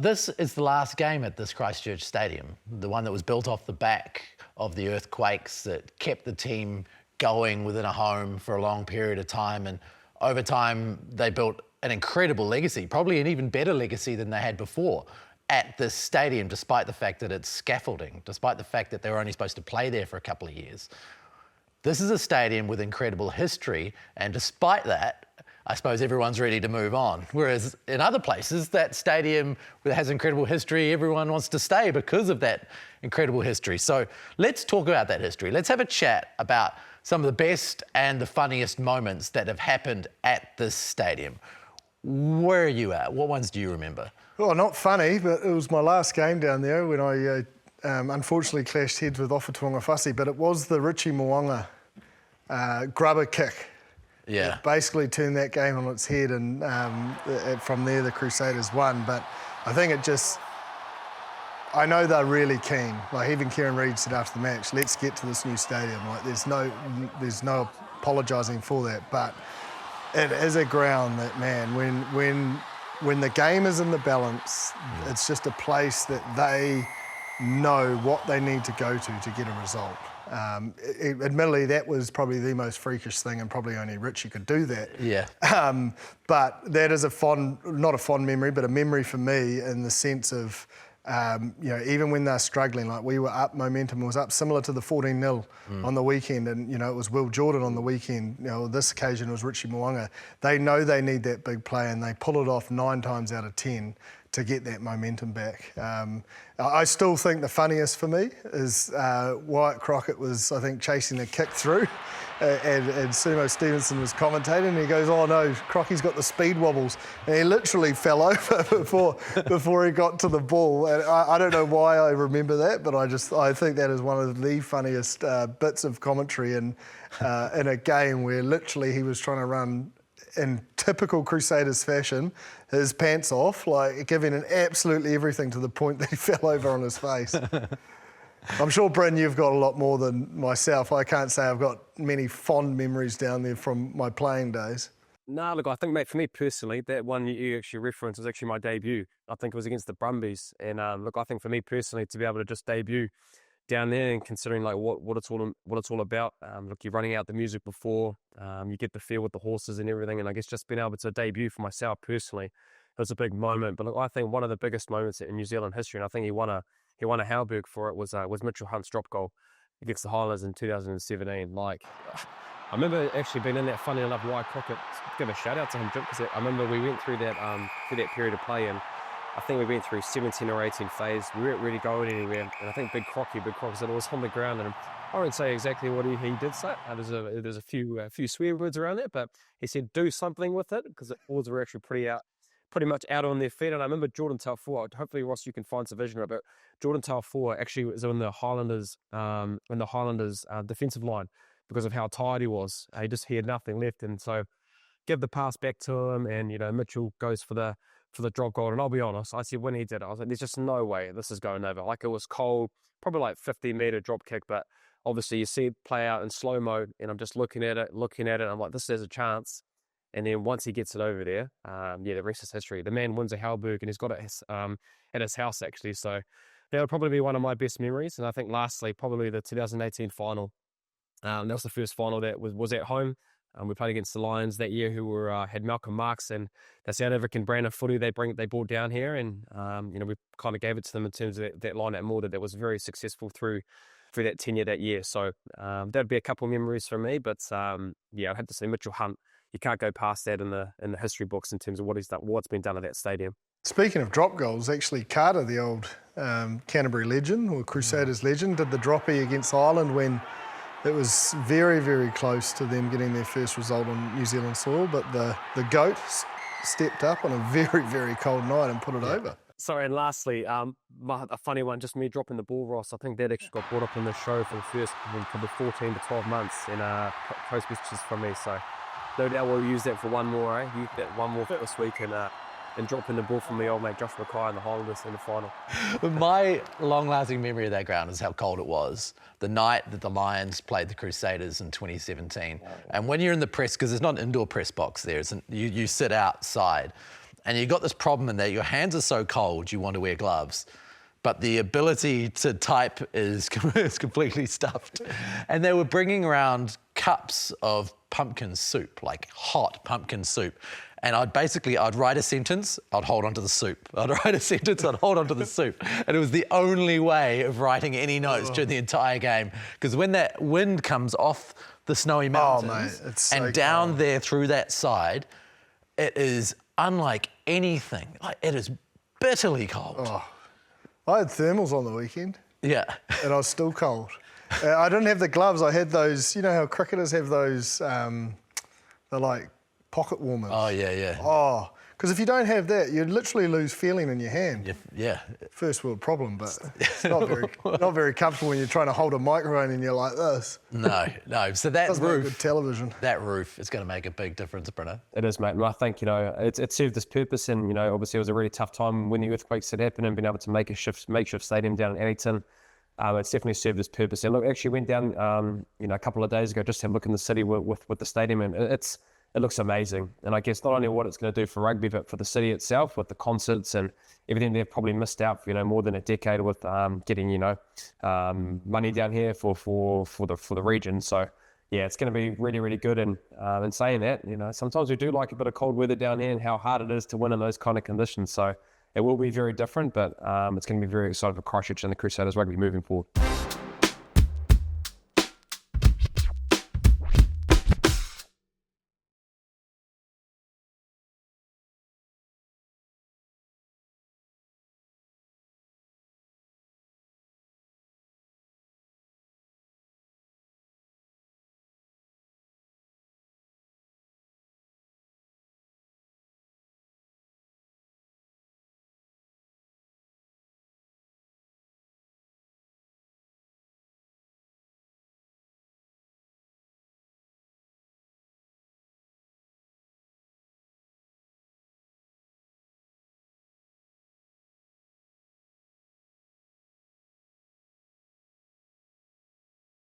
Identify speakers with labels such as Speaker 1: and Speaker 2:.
Speaker 1: this is the last game at this Christchurch Stadium, the one that was built off the back of the earthquakes that kept the team going within a home for a long period of time. And over time, they built an incredible legacy, probably an even better legacy than they had before at this stadium, despite the fact that it's scaffolding, despite the fact that they were only supposed to play there for a couple of years. This is a stadium with incredible history, and despite that, I suppose everyone's ready to move on. Whereas in other places, that stadium that has incredible history, everyone wants to stay because of that incredible history. So let's talk about that history. Let's have a chat about some of the best and the funniest moments that have happened at this stadium. Where are you at? What ones do you remember?
Speaker 2: Well, not funny, but it was my last game down there when I unfortunately clashed heads with Aotearoa Rugby, but it was the Richie Mo'unga grubber kick.
Speaker 1: Yeah.
Speaker 2: It basically turned that game on its head, and from there the Crusaders won. But I think I know they're really keen. Like even Kieran Reid said after the match, let's get to this new stadium. Like there's no apologising for that. But it is a ground that, man, when the game is in the balance, it's just a place that they know what they need to go to get a result. Admittedly, that was probably the most freakish thing, and probably only Richie could do that.
Speaker 1: Yeah.
Speaker 2: But that is not a fond memory, but a memory for me in the sense of, even when they're struggling, like we were up, momentum was up, similar to the 14-0 on the weekend, and, it was Will Jordan on the weekend. This occasion was Richie Mo'unga. They know they need that big play, and they pull it off 9 times out of 10 to get that momentum back. I still think the funniest for me is Wyatt Crockett was, I think, chasing a kick through, and Sumo Stevenson was commentating, and he goes, "Oh no, Crocky's got the speed wobbles," and he literally fell over before he got to the ball. And I don't know why I remember that, but I think that is one of the funniest bits of commentary in a game where literally he was trying to run in typical Crusaders fashion, his pants off, like giving it absolutely everything to the point that he fell over on his face. I'm sure, Bryn, you've got a lot more than myself. I can't say I've got many fond memories down there from my playing days.
Speaker 3: No, look, I think, mate, for me personally, that one you actually referenced was actually my debut. I think it was against the Brumbies. And look, I think for me personally, to be able to just debut down there, and considering like what it's all about. Look, you're running out the music before, you get the feel with the horses and everything, and I guess just being able to debut for myself personally, it was a big moment. But look, I think one of the biggest moments in New Zealand history, and I think he won a Halberg for it, was Mitchell Hunt's drop goal against the Highlanders in 2017. Like, I remember actually being in that. Funny enough, Wyatt Crockett, give a shout out to him, because I remember we went through that period of play, and I think we went through 17 or 18 phase. We weren't really going anywhere. And I think Big Crocky said it was on the ground. And I won't say exactly what he did say. There's a few swear words around that, but he said do something with it, because the Forwards were actually pretty much out on their feet. And I remember Jordan Taufua, hopefully Ross, you can find some vision of it. Jordan Taufua actually was in the Highlanders defensive line because of how tired he was. He had nothing left. And so give the pass back to him, and Mitchell goes for the drop goal. And I'll be honest, I said when he did it, I was like, there's just no way this is going over. Like, it was cold, probably like 50-metre drop kick, but obviously you see it play out in slow-mo, and I'm just looking at it, and I'm like, this has a chance. And then once he gets it over there, the rest is history. The man wins a Halberg, and he's got it at his house, actually. So that would probably be one of my best memories. And I think lastly, probably the 2018 final. That was the first final that was at home. We played against the Lions that year, who had Malcolm Marks and the South African brand of footy they brought down here, and we kind of gave it to them in terms of that line at Mordred that was very successful through that tenure that year. So that'd be a couple of memories for me, but I'd have to say Mitchell Hunt. You can't go past that in the history books in terms of what he's done, what's been done at that stadium.
Speaker 2: Speaking of drop goals, actually Carter, the old Canterbury legend or Crusaders legend, did the droppy against Ireland when it was very, very close to them getting their first result on New Zealand soil, but the GOAT stepped up on a very, very cold night and put it over.
Speaker 3: Sorry, and lastly, a funny one, just me dropping the ball, Ross. I think that actually got brought up in the show for the first probably 14 to 12 months, and post messages from me. So no doubt we'll use that for one more, Use that one more for this week, and dropping the ball from me old mate Josh Mackay and the Highlanders in the final.
Speaker 1: My long-lasting memory of that ground is how cold it was the night that the Lions played the Crusaders in 2017. And when you're in the press, because there's not an indoor press box there, you sit outside, And you've got this problem in that your hands are so cold, you want to wear gloves, but the ability to type is completely stuffed. And they were bringing around cups of pumpkin soup, like hot pumpkin soup. And I'd write a sentence, I'd hold onto the soup. I'd write a sentence, I'd hold onto the soup. And it was the only way of writing any notes during the entire game. Because when that wind comes off the snowy mountains
Speaker 2: mate, it's so
Speaker 1: and down
Speaker 2: cold.
Speaker 1: there through that side, it is unlike anything. Like, it is bitterly cold.
Speaker 2: I had thermals on the weekend
Speaker 1: Yeah.
Speaker 2: and I was still cold. I didn't have the gloves. I had those, you know how cricketers have those, they're like pocket warmers.
Speaker 1: Oh, yeah.
Speaker 2: Oh, because if you don't have that, you'd literally lose feeling in your hand.
Speaker 1: Yeah.
Speaker 2: First world problem, but it's not very comfortable when you're trying to hold a microphone and you're like this.
Speaker 1: No. So that
Speaker 2: Doesn't make
Speaker 1: roof,
Speaker 2: good television.
Speaker 1: that roof is going to make a big difference, Brenna.
Speaker 3: It is, mate. And I think, it served its purpose. And, obviously it was a really tough time when the earthquakes had happened and being able to make a makeshift stadium down in Addington. It's definitely served its purpose. And look, actually went down, a couple of days ago, just to have a look in the city with the stadium, and it looks amazing. And I guess not only what it's going to do for rugby, but for the city itself, with the concerts and everything they've probably missed out for, more than a decade with getting, money down here for the region. So yeah, it's going to be really, really good. And in saying that, sometimes we do like a bit of cold weather down here and how hard it is to win in those kind of conditions. So it will be very different, but it's going to be very exciting for Christchurch and the Crusaders rugby moving forward.